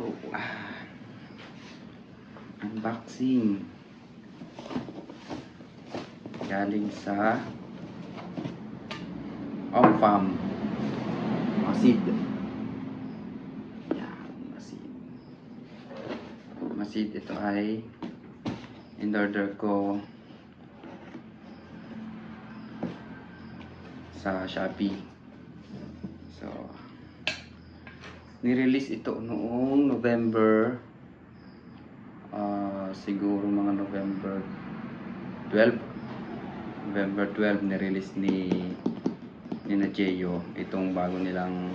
ito. Unboxing. Galing sa Ongfam. Masid. Yan, Masid. Masid, ito ay in-order ko sa Shopee. So, nirelease ito noong November, siguro mga November 12 nirelease ni na Jeyo itong bago nilang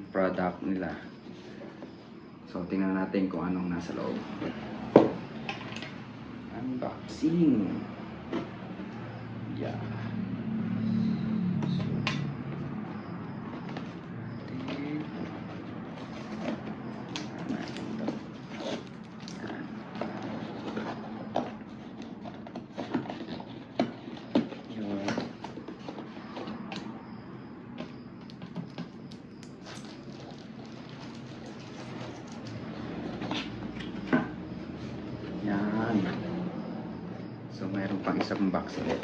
product nila. So, tingnan natin kung anong nasa loob. Unboxing. Yeah. Yan. So, mayroon pang isang box ulit.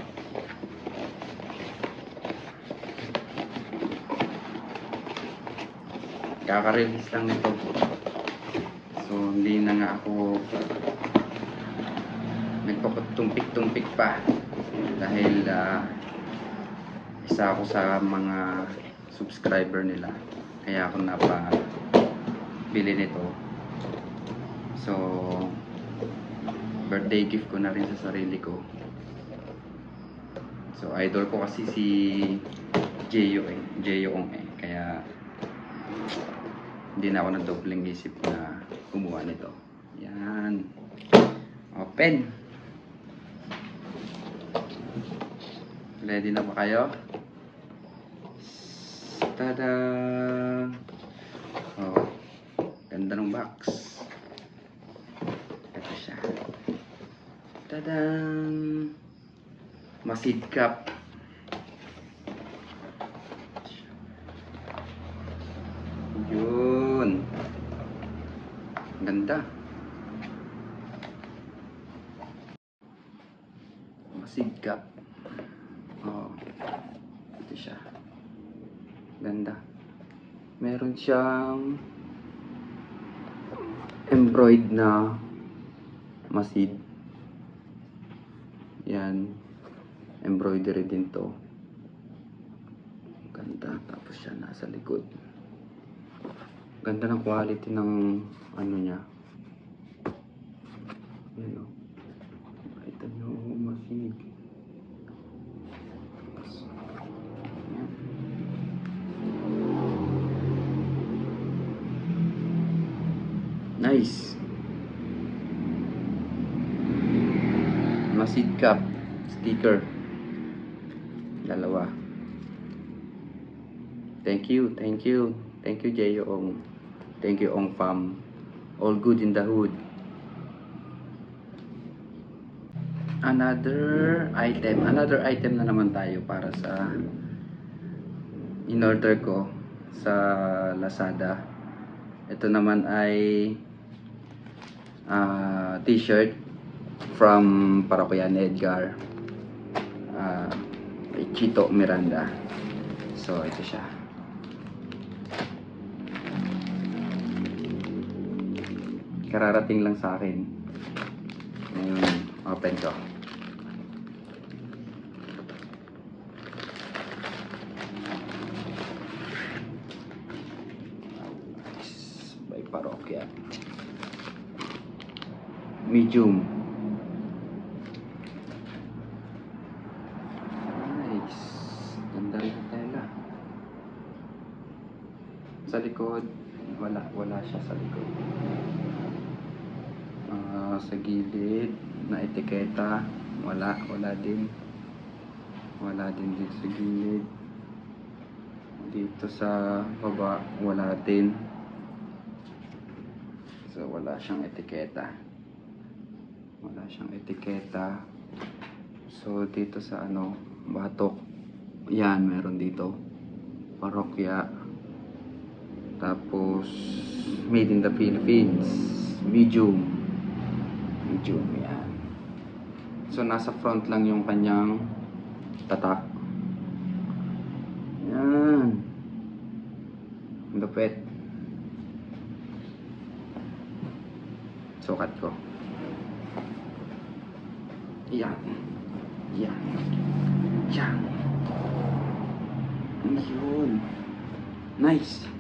Kaka-release lang nito. So, hindi na nga ako nagpapatumpik-tumpik pa. Dahil isa ako sa mga subscriber nila. Kaya ako napabili nito. So, birthday gift ko na rin sa sarili ko. So, idol ko kasi si Jeyo Ong kaya hindi na ako nagdobling isip na kumuha nito. Yan. Open. Ready na ba kayo? Tada! Oh, ganda ng box. Ito siya. Tadang! Masid cup. Yun. Ganda. Masid cup. Oh. Ito siya. Ganda. Meron siyang embroidered na masid. Yan. Embroidery din to. Ganda. Tapos siya nasa likod. Ganda ng quality ng ano niya. Yan o. Ito nyo, masid. Nice. Masid cup sticker. Dalawa. Thank you Jeyo Ong. Thank you Ongfam. All good in the hood. Another item na naman tayo para sa in-order ko sa Lazada. Ito naman ay t-shirt from Parokyan Edgar, Chito Miranda. So, ito siya. Kararating lang sa akin. Ngayon, open ko. By Parokya. Medium. Nice. Ganda rin tela. Sa likod, wala siya sa likod. Sa gilid na etiketa, wala din dito sa gilid. Dito sa baba, wala din. So, wala siyang etiketa. So, dito sa batok, yan, meron dito. Parokya. Tapos, made in the Philippines. Medium. Medium, yan. So, nasa front lang yung kanyang tatak. Yan. Lupit. Sukat ko. Yan. Yan. Yan. Yun. Nice.